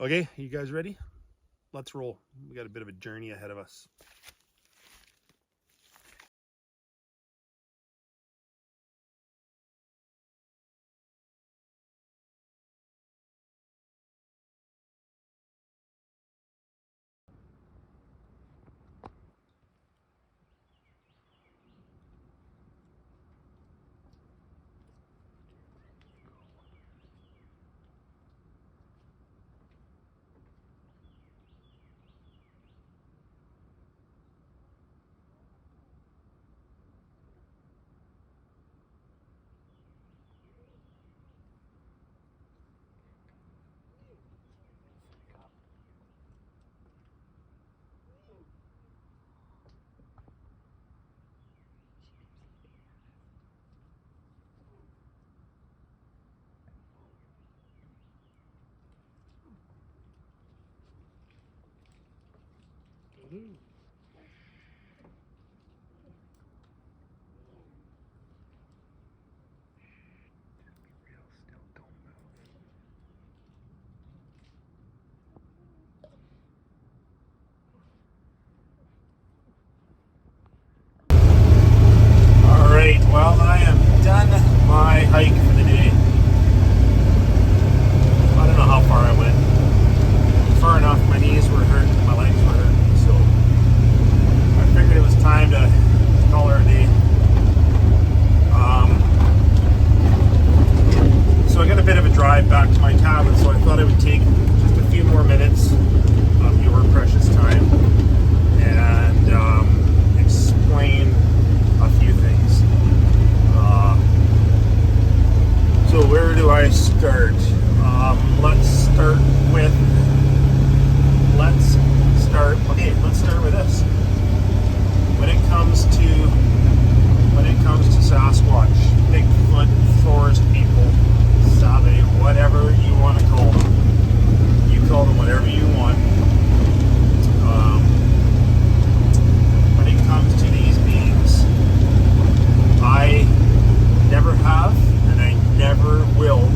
Okay, you guys ready? Let's roll. We got a bit of a journey ahead of us. Alright, well, I am done my hike for the day. I don't know how far I went. Far enough, my knees were hurting, my legs were hurting, so I figured it was time to call her a day. So I got a bit of a drive back to my cabin, so I thought I would take just a few more minutes of your precious time and explain a few things. So where do I start? Let's start with this. When it comes to Sasquatch, Bigfoot, forest people, Sabe, whatever you want to call them. You call them whatever you want. When it comes to these beings, I never have and I never will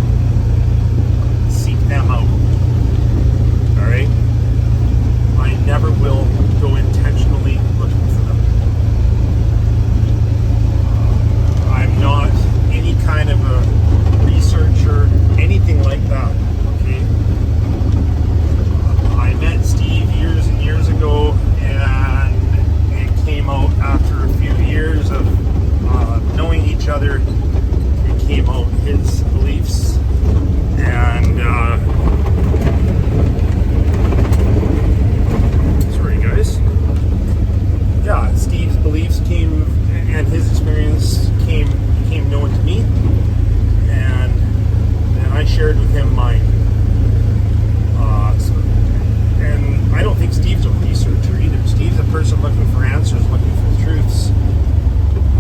seek them out. Alright? I never will go intentionally looking for them. I'm not any kind of a researcher, anything like that. Okay? I met Steve years and years ago, and it came out after a few years of knowing each other. It came out his beliefs, and sorry guys. Yeah, Steve's beliefs came, and his experience became known to me, and I shared with him mine. And I don't think Steve's a researcher either. Steve's a person looking for answers, looking for truths.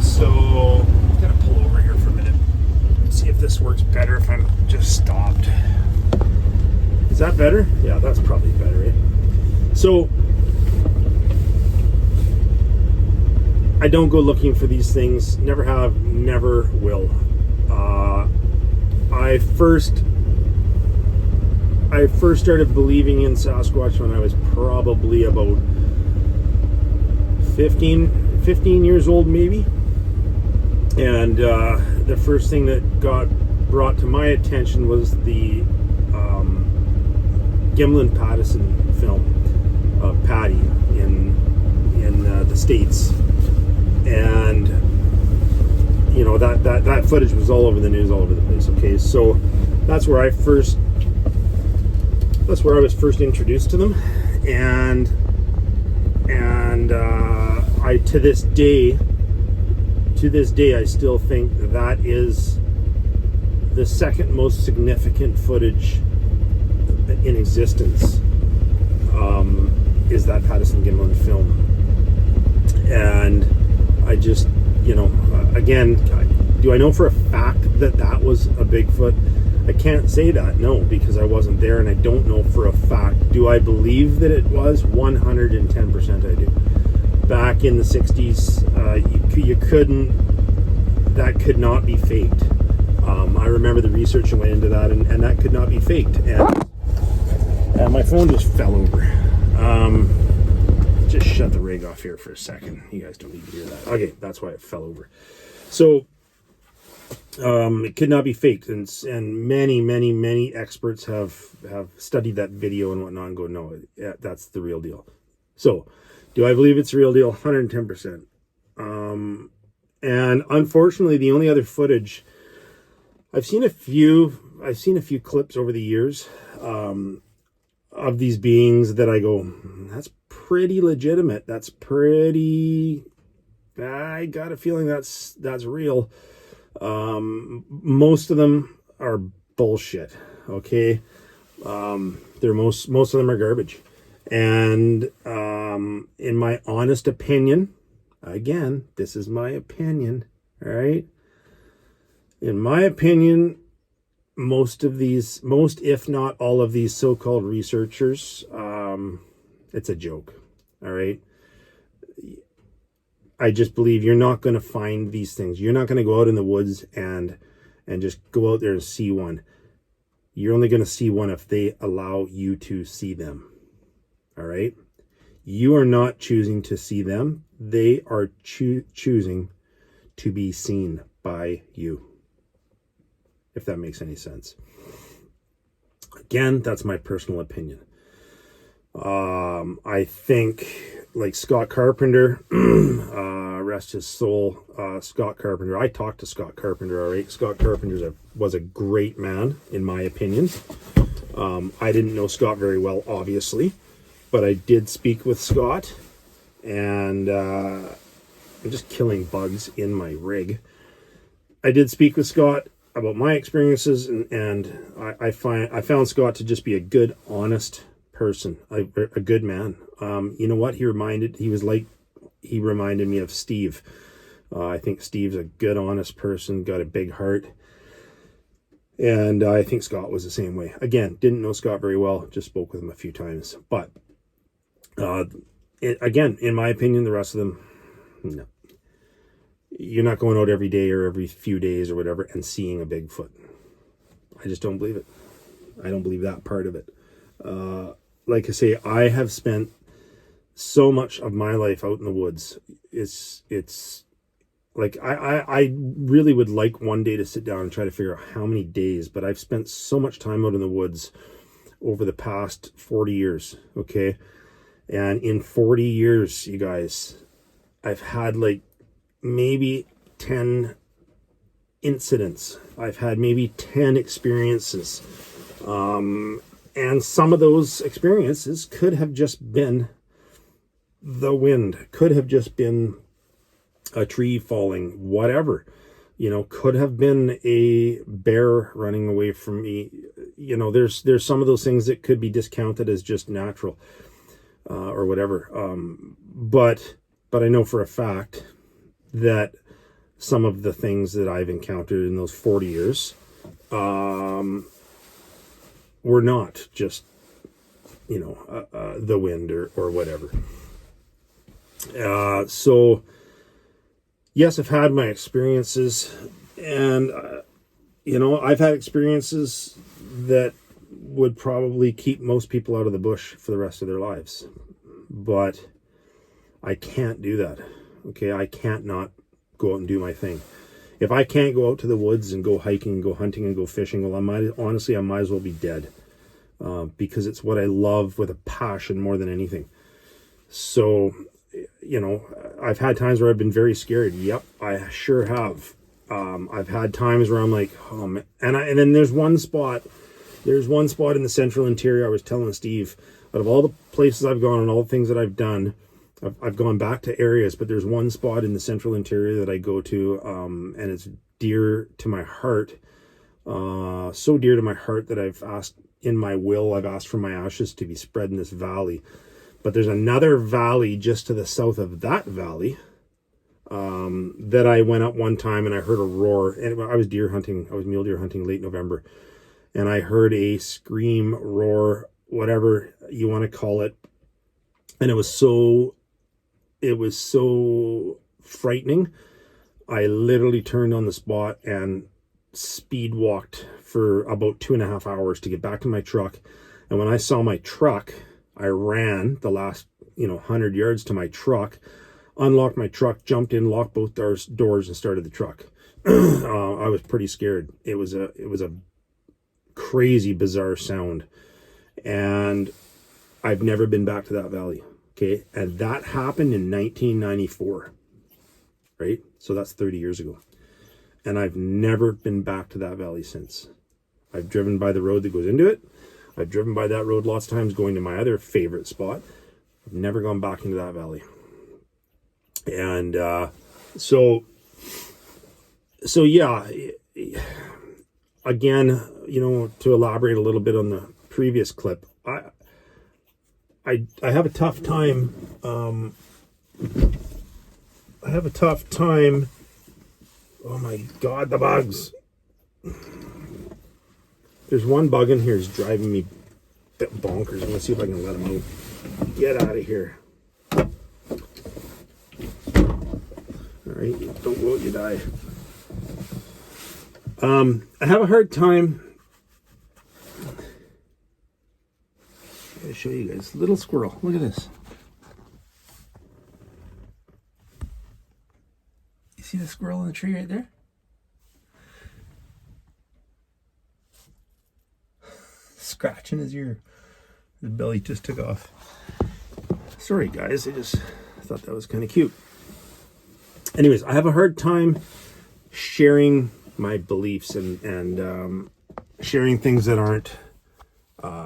So I'm gonna pull over here for a minute and see if this works better if I'm just stopped. Is that better? Yeah, that's probably better, right? So I don't go looking for these things. Never have, never will. I first started believing in Sasquatch when I was probably about 15 years old, maybe. And the first thing that got brought to my attention was the Gimlin Pattison film, Patty, in the States. And you know, that footage was all over the news, all over the place. Okay, so that's where I was first introduced to them, and I to this day I still think that is the second most significant footage in existence. Is that Pattison Gimlin film. And I just, you know, again, do I know for a fact that was a Bigfoot? I can't say that, no, because I wasn't there, and I don't know for a fact. Do I believe that it was? 110% I do. Back in the 60s, you couldn't, that could not be faked. I remember the research that went into that, and that could not be faked. And my phone just fell over. Just shut the rig off here for a second. You guys don't need to hear that. Okay, that's why it fell over. So it could not be faked, and many experts have studied that video and whatnot and go, no, yeah, that's the real deal. So do I believe it's the real deal? 110%. And unfortunately, the only other footage I've seen a few clips over the years of these beings that I go, that's pretty legitimate. That's pretty. I got a feeling that's real. Most of them are bullshit. Okay, most of them are garbage. And in my honest opinion, again, this is my opinion, all right? In my opinion, most if not all of these so-called researchers, it's a joke, all right? I just believe you're not going to find these things. You're not going to go out in the woods and just go out there and see one. You're only going to see one if they allow you to see them, all right? You are not choosing to see them. They are choosing to be seen by you, if that makes any sense. Again, that's my personal opinion. I think, like Scott Carpenter, rest his soul, Scott Carpenter. I talked to Scott Carpenter, all right? Scott Carpenter was a great man, in my opinion. I didn't know Scott very well, obviously, but I did speak with Scott, and I'm just killing bugs in my rig. I did speak with Scott about my experiences, and I found Scott to just be a good, honest person, a good man. You know what? He reminded me of Steve. I think Steve's a good, honest person, got a big heart. And I think Scott was the same way. Again, didn't know Scott very well, just spoke with him a few times. But again, in my opinion, the rest of them, no. You're not going out every day or every few days or whatever and seeing a Bigfoot. I just don't believe it. I don't believe that part of it. Like I say, I have spent so much of my life out in the woods. It's like I really would like one day to sit down and try to figure out how many days, but I've spent so much time out in the woods over the past 40 years, okay? And in 40 years, you guys, I've had like maybe 10 incidents. I've had maybe 10 experiences. And some of those experiences could have just been the wind, could have just been a tree falling, whatever, could have been a bear running away from me. There's some of those things that could be discounted as just natural, or whatever. But I know for a fact that some of the things that I've encountered in those 40 years, were not just, the wind or whatever. So yes, I've had my experiences, and, I've had experiences that would probably keep most people out of the bush for the rest of their lives, but I can't do that. Okay. I can't not go out and do my thing. If I can't go out to the woods and go hiking and go hunting and go fishing, well, I might as well be dead, because it's what I love with a passion more than anything. So, I've had times where I've been very scared. Yep, I sure have. I've had times where I'm like, oh man, and then there's one spot in the central interior. I was telling Steve, out of all the places I've gone and all the things that I've done, I've gone back to areas, but there's one spot in the central interior that I go to, and it's dear to my heart. So dear to my heart that I've asked for my ashes to be spread in this valley. But there's another valley just to the south of that valley, that I went up one time and I heard a roar. And I was mule deer hunting late November, and I heard a scream, roar, whatever you want to call it. And it was so frightening. I literally turned on the spot and speed walked for about 2.5 hours to get back to my truck. And when I saw my truck, I ran the last 100 yards to my truck, unlocked my truck, jumped in, locked both doors, and started the truck. I was pretty scared. It was a crazy, bizarre sound, and I've never been back to that valley. Okay, and that happened in 1994, right? So that's 30 years ago, and I've never been back to that valley since. I've driven by the road that goes into it. I've driven by that road lots of times going to my other favorite spot. I've never gone back into that valley. And so yeah, again, to elaborate a little bit on the previous clip, I have a tough time. Oh my God, the bugs. There's one bug in here is driving me a bit bonkers. I'm gonna see if I can let him out. Get out of here. All right, don't go out, you die. I have a hard time. I gotta show you guys. Little squirrel. Look at this. You see the squirrel in the tree right there? Scratching his ear. His belly just took off. Sorry, guys. I just thought that was kind of cute. Anyways, I have a hard time sharing my beliefs and sharing things that aren't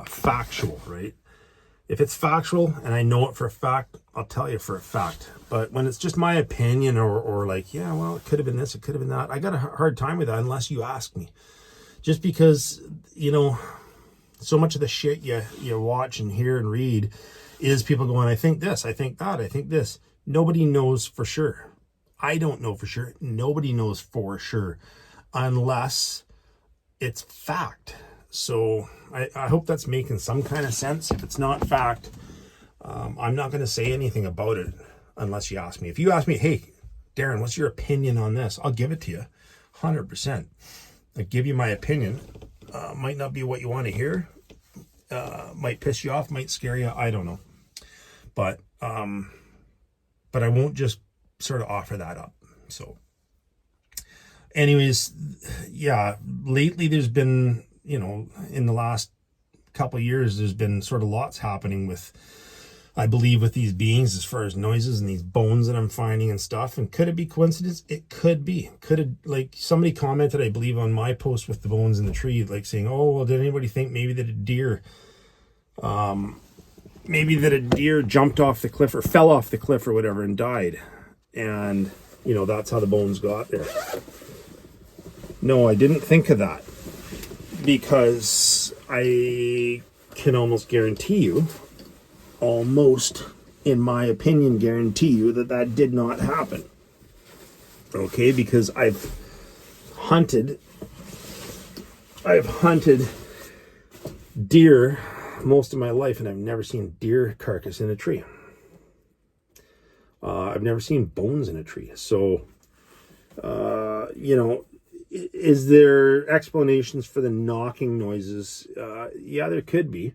factual, right? If it's factual and I know it for a fact, I'll tell you for a fact. But when it's just my opinion or like, yeah, well, it could have been this, it could have been that, I got a hard time with that unless you ask me. Just because, so much of the shit you watch and hear and read is people going, I think this, I think that, I think this. Nobody knows for sure. I don't know for sure. Nobody knows for sure unless it's fact. So I hope that's making some kind of sense. If it's not fact, I'm not going to say anything about it unless you ask me. If you ask me, hey, Darren, what's your opinion on this? I'll give it to you 100%. I give you my opinion. Might not be what you want to hear. Might piss you off, might scare you. I don't know. But I won't just sort of offer that up. So anyways, yeah, lately there's been, in the last couple of years, there's been sort of lots happening with, I believe, with these beings as far as noises and these bones that I'm finding and stuff. And could it be coincidence? It could be. Could it, like somebody commented, I believe, on my post with the bones in the tree, like saying, oh, well, did anybody think maybe that a deer, jumped off the cliff or fell off the cliff or whatever and died? And, that's how the bones got there. No, I didn't think of that, because I can almost guarantee you, in my opinion, guarantee you that did not happen. Okay, because I've hunted deer most of my life, and I've never seen deer carcass in a tree. I've never seen bones in a tree. So, is there explanations for the knocking noises? Yeah, there could be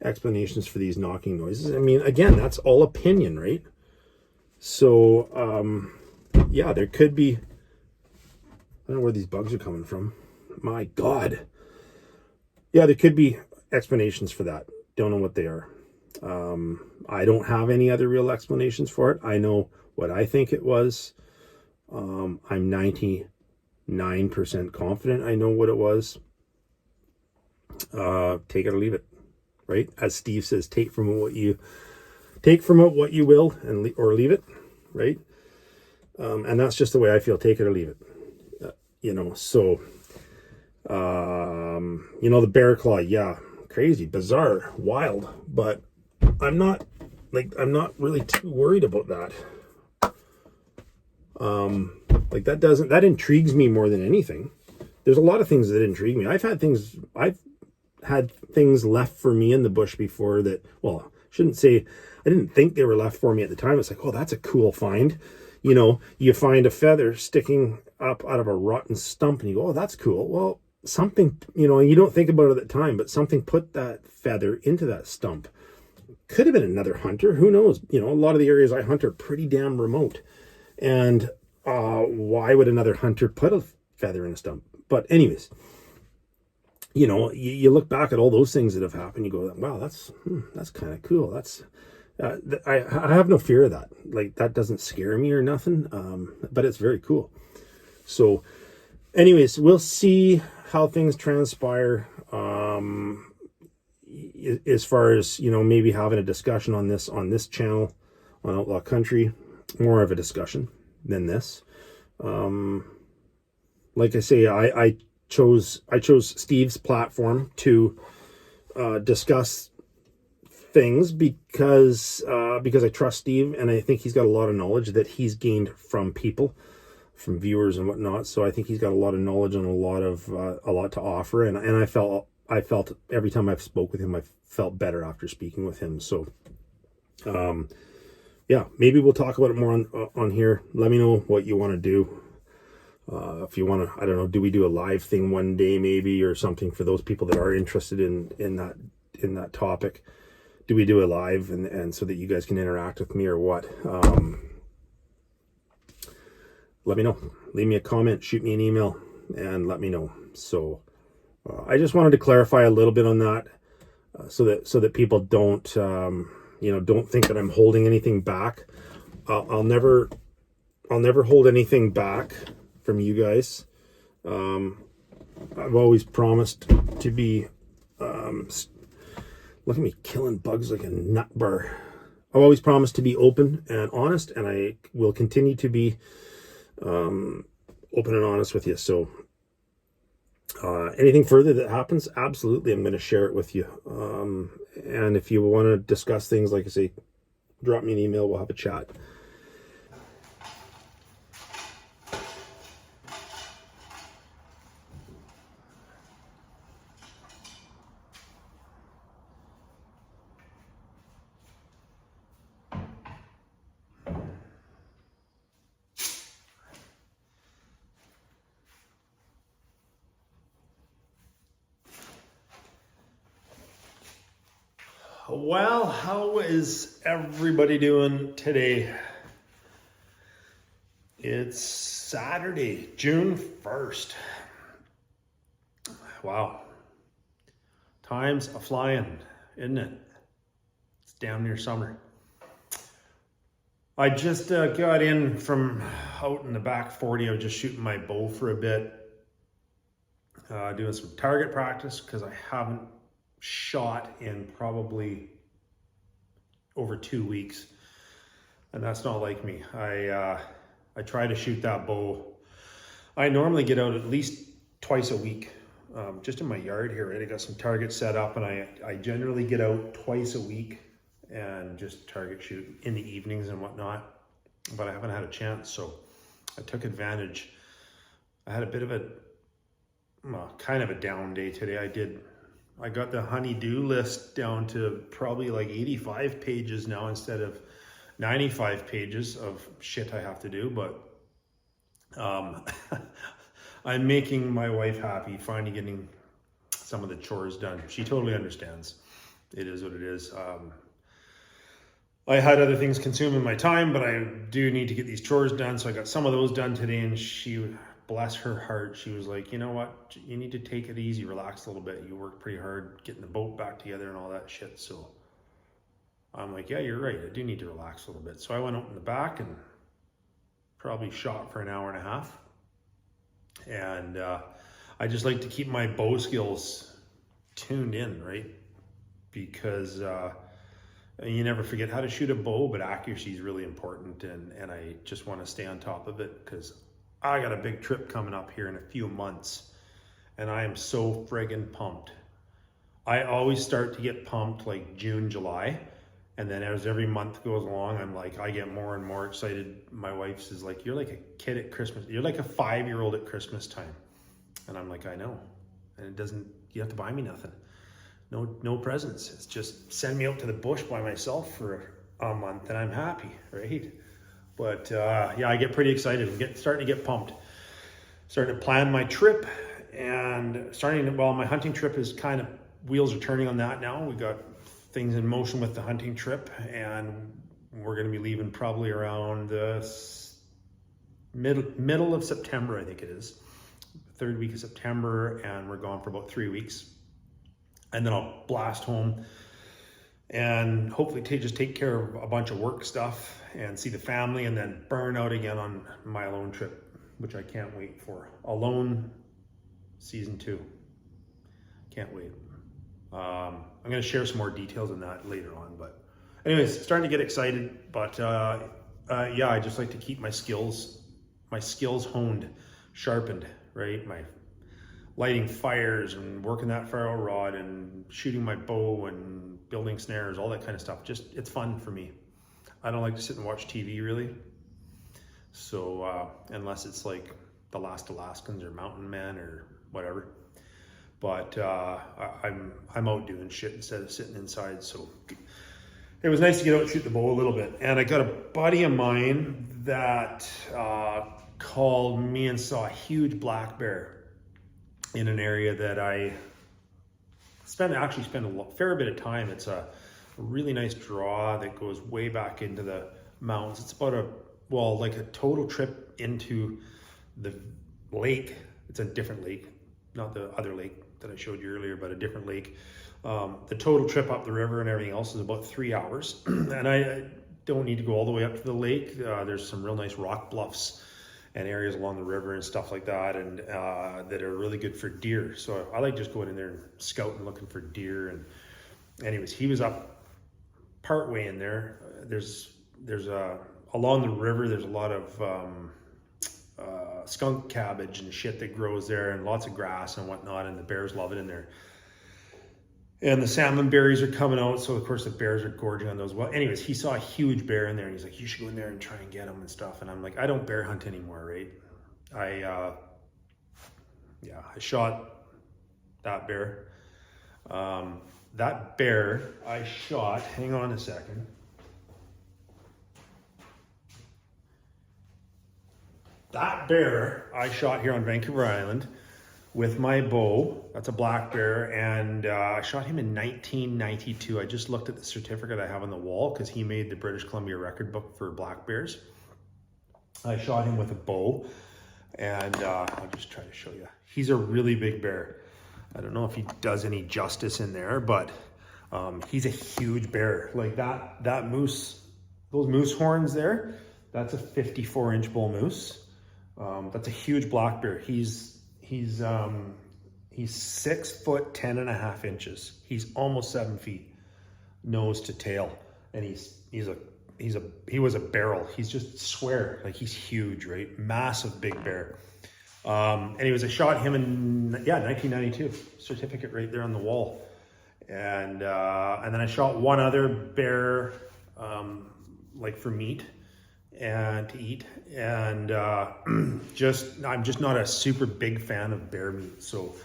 explanations for these knocking noises. I mean, again, that's all opinion, right? So, yeah, there could be. I don't know where these bugs are coming from. My God. Yeah, there could be explanations for that. Don't know what they are. I don't have any other real explanations for it. I know what I think it was. I'm 99% confident I know what it was. Take it or leave it, right? As Steve says, take from it what you will, or leave it, right? And that's just the way I feel. Take it or leave it. So the bear claw, yeah, crazy, bizarre, wild, but I'm not really too worried about that. That intrigues me more than anything. There's a lot of things that intrigue me. I've had things left for me in the bush before that, well, I shouldn't say, I didn't think they were left for me at the time. It's like, oh, that's a cool find. You find a feather sticking up out of a rotten stump, and you go, oh, that's cool. Well, something, you don't think about it at the time, but something put that feather into that stump. Could have been another hunter. Who knows? A lot of the areas I hunt are pretty damn remote. And why would another hunter put a feather in a stump? But anyways, you look back at all those things that have happened. You go, wow, that's kind of cool. That's I have no fear of that. Like, that doesn't scare me or nothing. But it's very cool. So anyways, we'll see how things transpire. As far as, maybe having a discussion on this channel on Outlaw Country, more of a discussion than this. Like I say, I chose Steve's platform to discuss things because I trust Steve, and I think he's got a lot of knowledge that he's gained from people, from viewers and whatnot. So I think he's got a lot of knowledge and a lot to offer. And I felt every time I've spoke with him, I felt better after speaking with him. So, yeah, maybe we'll talk about it more on here. Let me know what you want to do. If you want to, I don't know, do we do a live thing one day maybe, or something for those people that are interested in that topic? Do we do a live and so that you guys can interact with me, or what? Let me know. Leave me a comment, shoot me an email, and let me know. So I just wanted to clarify a little bit on that, so that people don't think that I'm holding anything back. I'll never hold anything back from you guys. I've always promised to be, look at me killing bugs like a nut bar. I've always promised to be open and honest, and I will continue to be open and honest with you. So anything further that happens, absolutely, I'm going to share it with you. And if you want to discuss things, like I say, drop me an email. We'll have a chat. Well, how is everybody doing today? It's Saturday, June 1st. Wow. Time's a-flying, isn't it? It's damn near summer. I just got in from out in the back 40. I was just shooting my bow for a bit. Doing some target practice because I haven't shot in probably over 2 weeks, and that's not like me. I try to shoot that bow. I normally get out at least twice a week, just in my yard here, right? I got some targets set up, and I generally get out twice a week and just target shoot in the evenings and whatnot, but I haven't had a chance, so I took advantage. I had a bit of a kind of a down day today. I got the honey-do list down to probably like 85 pages now instead of 95 pages of shit I have to do. But I'm making my wife happy, finally getting some of the chores done. She totally understands. It is what it is. I had other things consuming my time, but I do need to get these chores done. So I got some of those done today, and she, bless her heart, she was like, you know what, you need to take it easy, relax a little bit. You worked pretty hard getting the boat back together and all that shit. So I'm like, yeah, you're right, I do need to relax a little bit. So I went out in the back and probably shot for an hour and a half. And I just like to keep my bow skills tuned in, right? Because you never forget how to shoot a bow, but accuracy is really important. And I just want to stay on top of it, because I got a big trip coming up here in a few months, and I am so friggin' pumped. I always start to get pumped like June, July, and then as every month goes along, I get more and more excited. My wife says, like, you're like a kid at Christmas. You're like a 5-year-old at Christmas time. And I'm like, I know. And you have to buy me nothing. No presents. It's just send me out to the bush by myself for a month and I'm happy, right? But yeah, I get pretty excited. I'm starting to get pumped. starting to plan my trip, and well, my hunting trip is kind of, wheels are turning on that now. We got things in motion with the hunting trip, and we're going to be leaving probably around the middle of September, I think it is. Third week of September, and we're gone for about 3 weeks. And then I'll blast home and hopefully just take care of a bunch of work stuff and see the family, and then burn out again on my alone trip, which I can't wait for. Alone season 2. Can't wait. I'm going to share some more details on that later on, but anyways, starting to get excited. But yeah, I just like to keep my skills honed, sharpened, right? My lighting fires and working that ferro rod and shooting my bow and building snares, all that kind of stuff. Just, it's fun for me. I don't like to sit and watch TV really. So unless it's like The Last Alaskans or Mountain Men or whatever. But I'm out doing shit instead of sitting inside. So it was nice to get out and shoot the bow a little bit. And I got a buddy of mine that called me and saw a huge black bear in an area that I actually spent a fair bit of time. It's a really nice draw that goes way back into the mountains. It's about like a total trip into the lake. It's a different lake, not the other lake that I showed you earlier, but a different lake. The total trip up the river and everything else is about 3 hours. And I don't need to go all the way up to the lake. There's some real nice rock bluffs and areas along the river and stuff like that, and that are really good for deer. So I like just going in there and scouting, looking for deer. And anyways, he was up partway in there. There's along the river, there's a lot of skunk cabbage and shit that grows there, and lots of grass and whatnot, and the bears love it in there. And the salmon berries are coming out, so of course the bears are gorging on those. Well, anyways, he saw a huge bear in there, and he's like, you should go in there and try and get him and stuff. And I'm like, I don't bear hunt anymore, right? I shot that bear. That bear I shot, hang on a second. That bear I shot here on Vancouver Island with my bow. That's a black bear, and I shot him in 1992. I just looked at the certificate I have on the wall because he made the British Columbia record book for black bears. I shot him with a bow, and I'll just try to show you. He's a really big bear. I don't know if he does any justice in there, but he's a huge bear. Like that moose, those moose horns there, that's a 54-inch bull moose. That's a huge black bear. He's 6 foot 10.5 inches. He's almost 7 feet, nose to tail, and he was a barrel. He's just swear like he's huge, right? Massive big bear. Anyways, I shot him in 1992. Certificate right there on the wall, and then I shot one other bear, like for meat and to eat, and I'm just not a super big fan of bear meat. So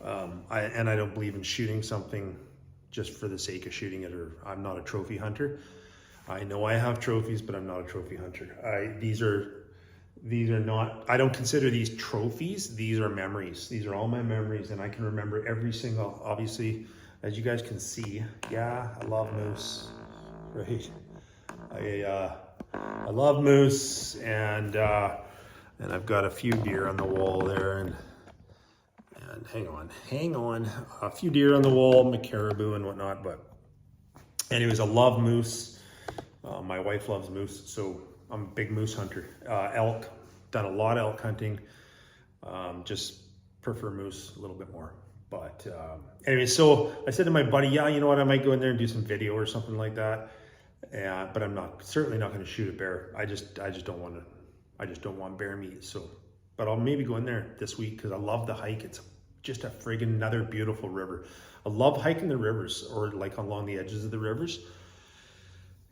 I don't believe in shooting something just for the sake of shooting it, or I'm not a trophy hunter. I know I have trophies, but I'm not a trophy hunter. These are not, I don't consider these trophies. These are memories. These are all my memories, and I can remember every single, obviously, as you guys can see. Yeah, I love moose, right? I love moose, and I've got a few deer on the wall there, and hang on, a few deer on the wall, my caribou and whatnot. But anyways, I love moose. My wife loves moose, so I'm a big moose hunter. Elk, done a lot of elk hunting. Just prefer moose a little bit more. But anyway, so I said to my buddy, yeah, you know what, I might go in there and do some video or something like that. But I'm certainly not going to shoot a bear. I just don't want bear meat. So, but I'll maybe go in there this week because I love the hike. It's just a friggin' another beautiful river. I love hiking the rivers, or like along the edges of the rivers.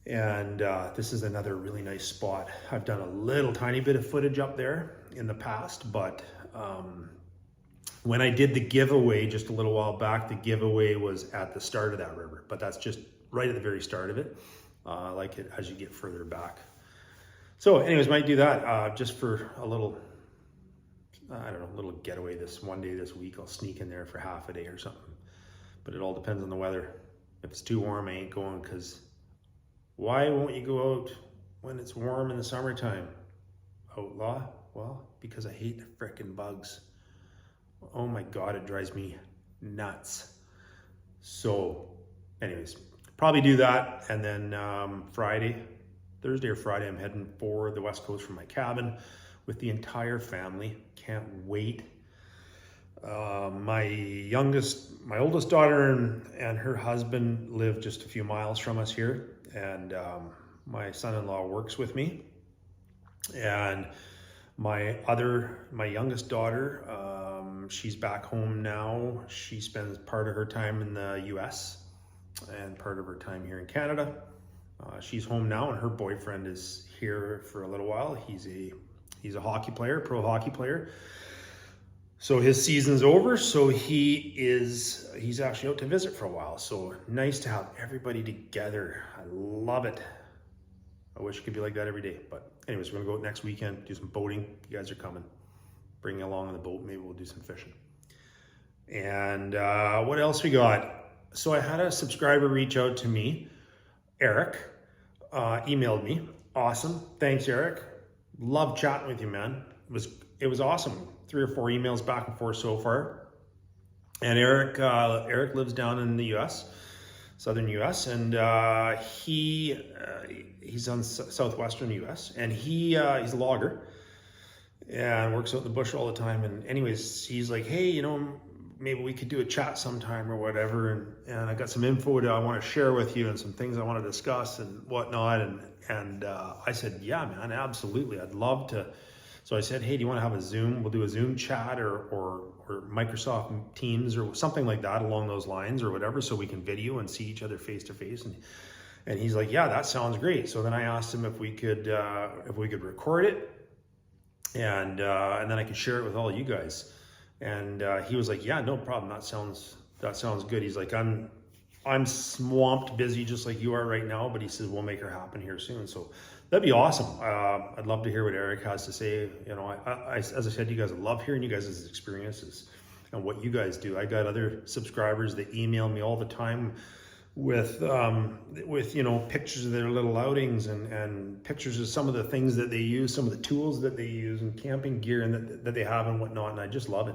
And this is another really nice spot. I've done a little tiny bit of footage up there in the past, but when I did the giveaway just a little while back, the giveaway was at the start of that river, but that's just right at the very start of it. I like it as you get further back. So anyways, might do that just for a little I don't know, little getaway this one day this week. I'll sneak in there for half a day or something. But it all depends on the weather. If it's too warm, I ain't going, because why won't you go out when it's warm in the summertime? Outlaw? Well, because I hate the frickin' bugs. Oh my God, it drives me nuts. So anyways, probably do that. And then Thursday or Friday, I'm heading for the West Coast from my cabin with the entire family. Can't wait. My oldest daughter and her husband live just a few miles from us here. And my son-in-law works with me. And my youngest daughter, she's back home now. She spends part of her time in the US and part of her time here in Canada. She's home now, and her boyfriend is here for a little while. He's a hockey player, pro hockey player. So his season's over, so he's actually out to visit for a while. So nice to have everybody together. I love it. I wish it could be like that every day. But anyways, we're gonna go out next weekend, do some boating. You guys are coming. Bring you along on the boat. Maybe we'll do some fishing. And what else we got? So I had a subscriber reach out to me. Eric emailed me. Awesome. Thanks, Eric. Love chatting with you, man. It was awesome. 3 or 4 emails back and forth so far. And Eric lives down in the U.S., southern U.S., and he's on southwestern U.S., and he's a logger and works out in the bush all the time. And anyways, he's like, hey, maybe we could do a chat sometime or whatever. And I got some info that I want to share with you and some things I want to discuss and whatnot. And I said, yeah, man, absolutely. I'd love to. So I said, hey, do you want to have a Zoom? We'll do a Zoom chat or Microsoft Teams or something like that along those lines or whatever, so we can video and see each other face to face. And he's like, yeah, that sounds great. So then I asked him if we could record it and then I could share it with all you guys. And he was like, yeah, no problem. That sounds good. He's like, I'm swamped, busy, just like you are right now. But he says we'll make her happen here soon. So that'd be awesome. I'd love to hear what Eric has to say. I as I said to you guys, I love hearing you guys' experiences and what you guys do. I got other subscribers that email me all the time with pictures of their little outings and pictures of some of the things that they use, some of the tools that they use, and camping gear and that they have and whatnot. And I just love it.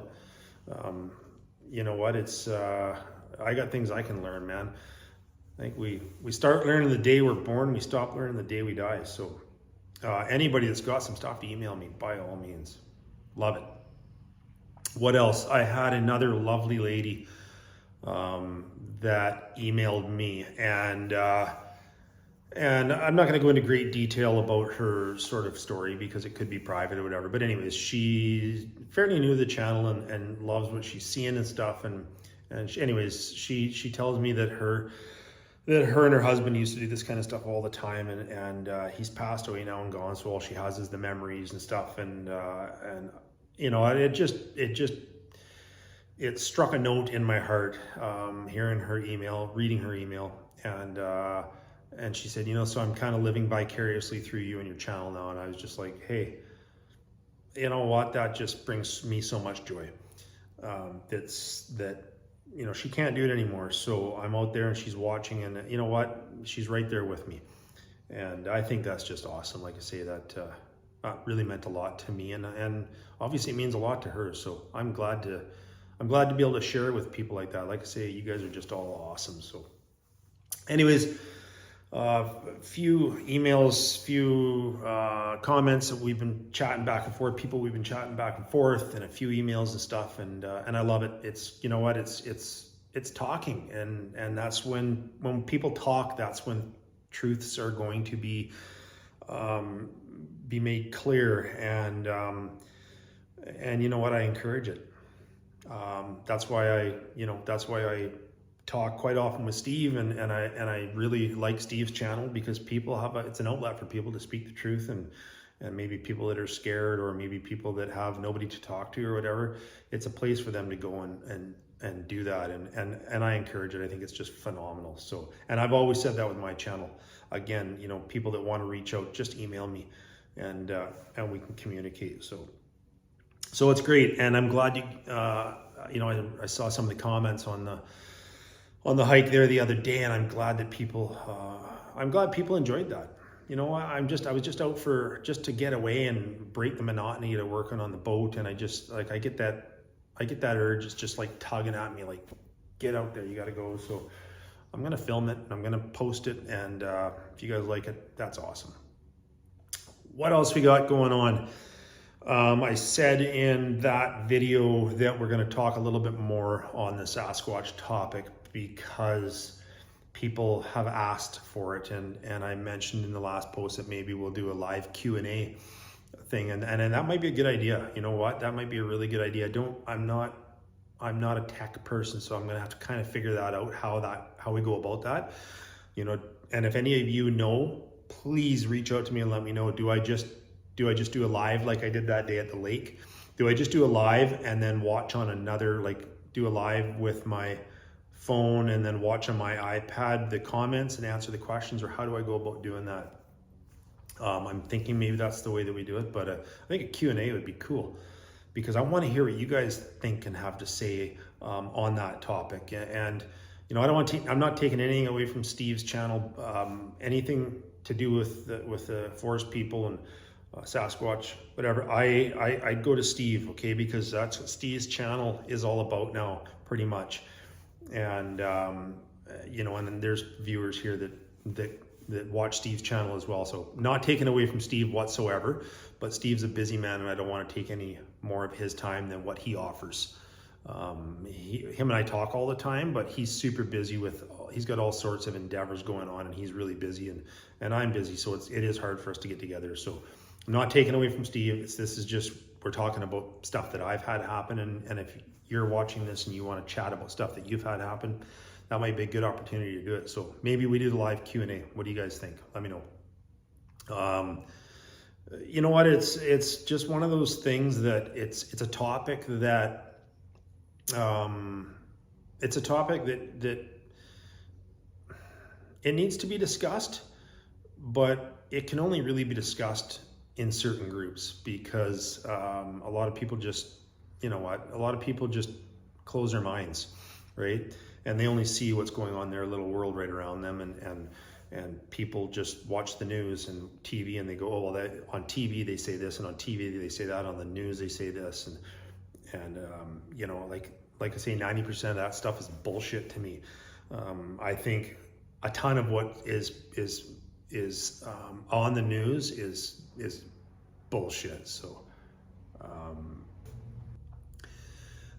You know what? It's I got things I can learn, man. I think we start learning the day we're born. We stop learning the day we die. So anybody that's got some stuff to email me, by all means. Love it. What else? I had another lovely lady that emailed me, and I'm not going to go into great detail about her sort of story because it could be private or whatever. But anyways, she's fairly new to the channel and loves what she's seeing and stuff. And she tells me that her and her husband used to do this kind of stuff all the time, and he's passed away now and gone. So all she has is the memories and stuff. And it struck a note in my heart, hearing her email, reading her email, and she said, so I'm kind of living vicariously through you and your channel now. And I was just like, hey, you know what? That just brings me so much joy. She can't do it anymore. So I'm out there and she's watching, and you know what? She's right there with me. And I think that's just awesome. Like I say, that really meant a lot to me, and obviously it means a lot to her. So I'm glad to be able to share it with people like that. Like I say, you guys are just all awesome. So anyways, few emails, few comments that we've been chatting back and forth, people we've been chatting back and forth, and a few emails and stuff, and I love it. It's, you know what, it's talking, and that's when people talk, that's when truths are going to be made clear, and you know what, I encourage it. That's why I talk quite often with Steve, and I really like Steve's channel, because people it's an outlet for people to speak the truth, and maybe people that are scared, or maybe people that have nobody to talk to or whatever. It's a place for them to go and do that, and I encourage it. I think it's just phenomenal. So, and I've always said that with my channel. Again, people that want to reach out, just email me, and we can communicate. So So it's great, and I'm glad I saw some of the comments on the hike there the other day, and I'm glad that people enjoyed that. I was just out to get away and break the monotony of working on the boat, and I get that urge. It's just like tugging at me, like, get out there, you got to go. So I'm gonna film it and I'm gonna post it, and if you guys like it, that's awesome. What else we got going on? I said in that video that we're going to talk a little bit more on the Sasquatch topic because people have asked for it, and I mentioned in the last post that maybe we'll do a live Q&A thing, and that might be a good idea. You know what? That might be a really good idea. I'm not a tech person, so I'm going to have to kind of figure that out, how we go about that. And if any of you know, please reach out to me and let me know. Do I just do a live like I did that day at the lake? Do I just do a live and then watch on another, like do a live with my phone and then watch on my iPad the comments and answer the questions, or how do I go about doing that? I'm thinking maybe that's the way that we do it, but I think a Q&A would be cool because I want to hear what you guys think and have to say on that topic. And I'm not taking anything away from Steve's channel, anything to do with the forest people and Sasquatch, whatever. I'd go to Steve, okay, because that's what Steve's channel is all about now, pretty much. And and then there's viewers here that watch Steve's channel as well. So not taken away from Steve whatsoever, but Steve's a busy man, and I don't want to take any more of his time than what he offers. Him and I talk all the time, but he's super busy he's got all sorts of endeavors going on, and he's really busy, and I'm busy, so it is hard for us to get together. So I'm not taking away from Steve. This is just, we're talking about stuff that I've had happen, and if you're watching this and you want to chat about stuff that you've had happen, that might be a good opportunity to do it. So maybe we do the live Q&A. What do you guys think? Let me know. You know what? It's just one of those things that it's a topic that it needs to be discussed, but it can only really be discussed in certain groups because a lot of people just, a lot of people just close their minds, right? And they only see what's going on in their little world right around them, and people just watch the news and TV, and they go, oh, well, that on TV they say this, and on TV they say that, on the news they say this, and like I say, 90% of that stuff is bullshit to me. I think a ton of what is on the news is bullshit. So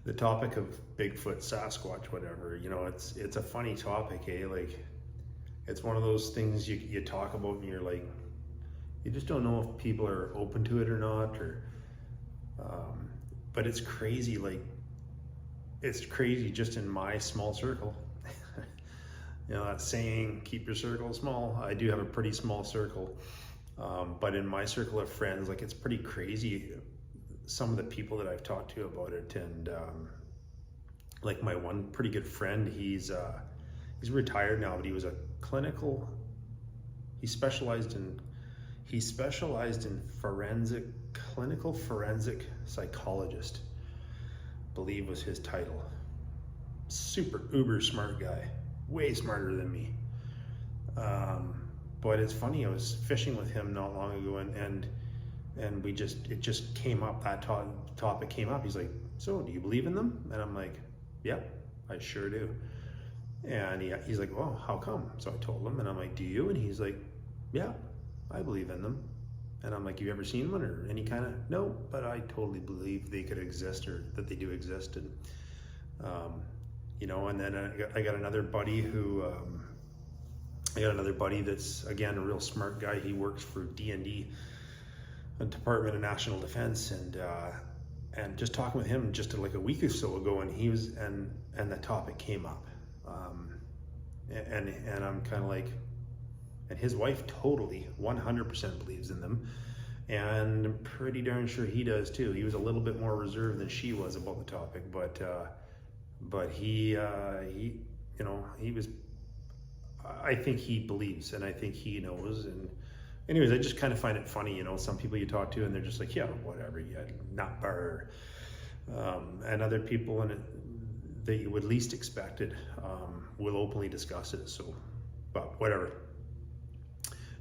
the topic of Bigfoot, Sasquatch, whatever, it's a funny topic, eh? Like, it's one of those things you talk about and you're like, you just don't know if people are open to it or not, or but it's crazy. Like, it's crazy just in my small circle. That saying, keep your circle small. I do have a pretty small circle, but in my circle of friends, like, it's pretty crazy, some of the people that I've talked to about it. And like my one pretty good friend, he's retired now, but he was a he specialized in clinical forensic psychologist, I believe was his title. Super uber smart guy, way smarter than me. But it's funny, I was fishing with him not long ago, and it just came up, that topic came up. He's like, so do you believe in them? And I'm like, yep, I sure do. And he's like, well, how come? So I told him, and I'm like, do you? And he's like, yeah, I believe in them. And I'm like, you ever seen one, or any kind of? No, but I totally believe they could exist, or that they do exist. And and then I got another buddy that's, again, a real smart guy. He works for D&D, the Department of National Defense, and just talking with him just like a week or so ago, and he was, and the topic came up, and I'm kind of like, and his wife totally 100% believes in them, and I'm pretty darn sure he does too. He was a little bit more reserved than she was about the topic, but he was, I think he believes, and I think he knows, anyways, I just kind of find it funny, you know, some people you talk to and they're just like, yeah, whatever, yeah, not bar. And other people in it that you would least expect it will openly discuss it. So, but whatever.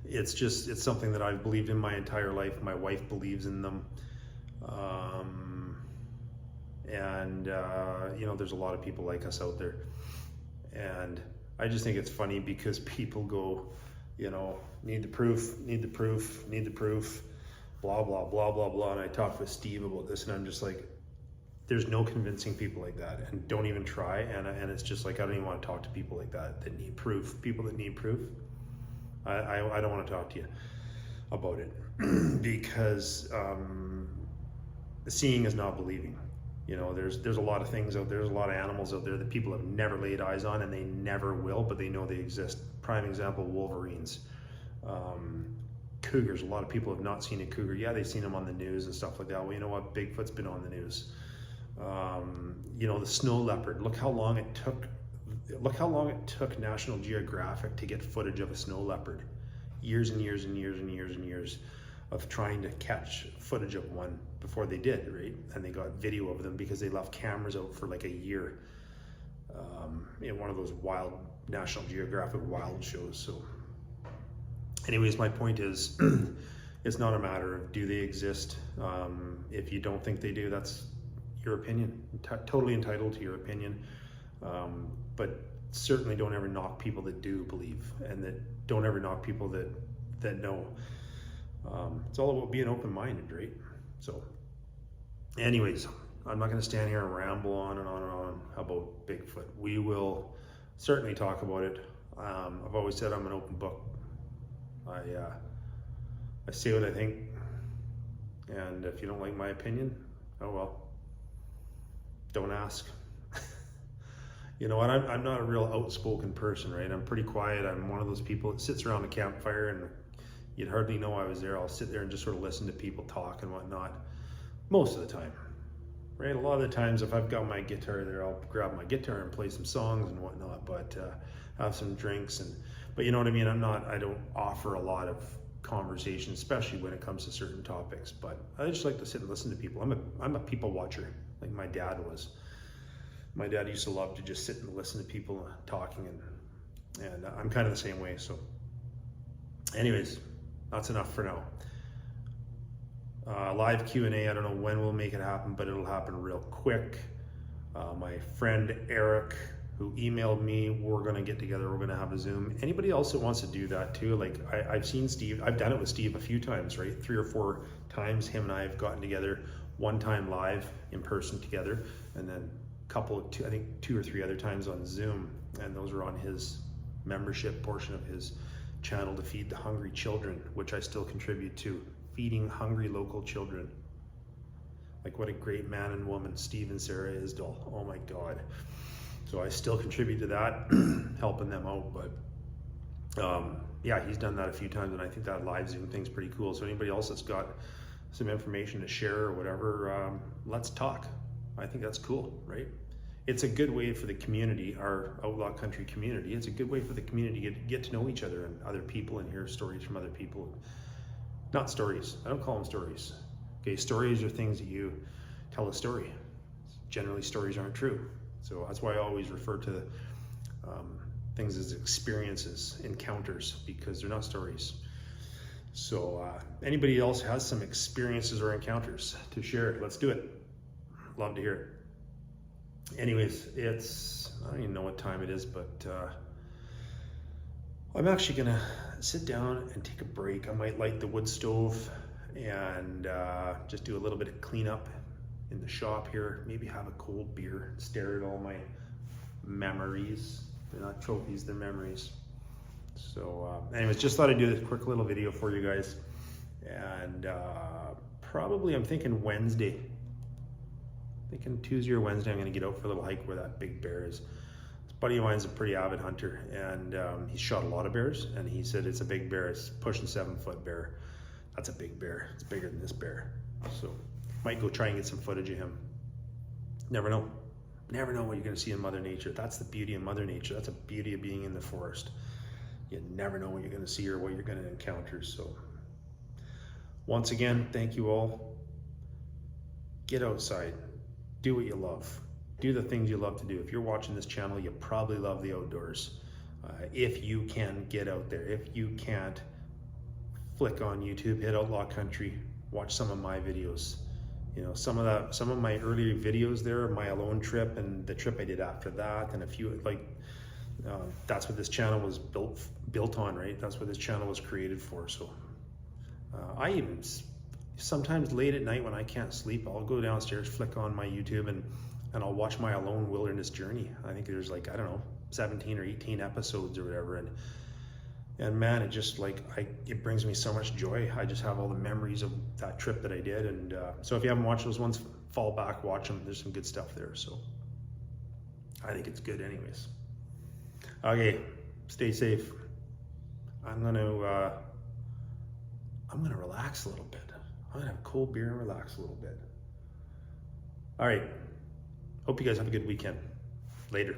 It's something that I've believed in my entire life. My wife believes in them. You know, there's a lot of people like us out there. And I just think it's funny because people go, you know, need the proof, blah, blah, blah, blah, blah. And I talked with Steve about this and I'm just like, there's no convincing people like that, and don't even try. And it's just like, I don't even want to talk to people like that need proof. People that need proof, I don't want to talk to you about it because seeing is not believing. You know, there's a lot of things out there, there's a lot of animals out there that people have never laid eyes on and they never will, but they know they exist. Prime example, wolverines, cougars. A lot of people have not seen a cougar. Yeah, they've seen them on the news and stuff like that. Well, you know what? Bigfoot's been on the news. You know, the snow leopard. Look how long it took National Geographic to get footage of a snow leopard. Years and years and years and years and years of trying to catch footage of one before they did, right? And they got video of them because they left cameras out for like a year in one of those wild National Geographic wild shows. So anyways, my point is it's not a matter of do they exist. If you don't think they do, that's your opinion. Totally entitled to your opinion. But certainly don't ever knock people that do believe, and that don't ever knock people that know. It's all about being open-minded, right? So anyways, I'm not going to stand here and ramble on and on and on about Bigfoot. We will certainly talk about it. I've always said I'm an open book. I say what I think, and if you don't like my opinion, oh well, don't ask. You know what, I'm not a real outspoken person, right? I'm pretty quiet. I'm one of those people that sits around a campfire and you'd hardly know I was there. I'll sit there and just sort of listen to people talk and whatnot most of the time, right? A lot of the times if I've got my guitar there, I'll grab my guitar and play some songs and whatnot, but have some drinks. But you know what I mean? I don't offer a lot of conversation, especially when it comes to certain topics, but I just like to sit and listen to people. I'm a people watcher, like my dad was. My dad used to love to just sit and listen to people talking, and I'm kind of the same way. So anyways, that's enough for now. Live Q&A, I don't know when we'll make it happen, but it'll happen real quick. My friend Eric, who emailed me, we're gonna get together, we're gonna have a Zoom. Anybody else that wants to do that too, like I've seen Steve, I've done it with Steve a few times, right? 3 or 4 times, him and I have gotten together, one time live in person together, and then I think 2 or 3 other times on Zoom, and those are on his membership portion of his channel to feed the hungry children, which I still contribute to, feeding hungry local children. Like, what a great man and woman Steve and Sarah Isdall. Oh my God. So I still contribute to that, helping them out. But yeah, he's done that a few times, and I think that live Zoom thing's pretty cool. So anybody else that's got some information to share or whatever, let's talk. I think that's cool, right? It's a good way for the community, our outlaw country community. It's a good way for the community to get to know each other and other people and hear stories from other people. Not stories. I don't call them stories. Okay, stories are things that you tell a story. Generally, stories aren't true. So that's why I always refer to things as experiences, encounters, because they're not stories. So anybody else has some experiences or encounters to share, let's do it. Love to hear it. Anyways, I don't even know what time it is, but I'm actually gonna sit down and take a break. I might light the wood stove and just do a little bit of cleanup in the shop here. Maybe have a cold beer, stare at all my memories. They're not trophies, they're memories. So anyways, just thought I'd do this quick little video for you guys. And probably I'm thinking Wednesday. Thinking Tuesday or Wednesday, I'm gonna get out for a little hike where that big bear is. This buddy of mine's a pretty avid hunter, and he's shot a lot of bears, and he said it's a big bear. It's pushing 7-foot bear. That's a big bear. It's bigger than this bear. So might go try and get some footage of him. Never know. Never know what you're gonna see in Mother Nature. That's the beauty of Mother Nature. That's the beauty of being in the forest. You never know what you're gonna see or what you're gonna encounter. So Once again, thank you all. Get outside, do what you love, do the things you love to do. If you're watching this channel, you probably love the outdoors. If you can get out there, if you can't, flick on YouTube, hit Outlaw Country, watch some of my videos. You know, some of my earlier videos there, my alone trip and the trip I did after that, and a few, like, that's what this channel was built on, right? That's what this channel was created for. So I even sometimes late at night when I can't sleep, I'll go downstairs, flick on my YouTube, and I'll watch my alone wilderness journey. I think there's like, I don't know, 17 or 18 episodes or whatever, and man, it just like, it brings me so much joy. I just have all the memories of that trip that I did. And so if you haven't watched those ones, fall back, watch them. There's some good stuff there. So I think it's good anyways. Okay, stay safe. I'm gonna relax a little bit. I'm gonna have a cold beer and relax a little bit. All right, hope you guys have a good weekend. Later.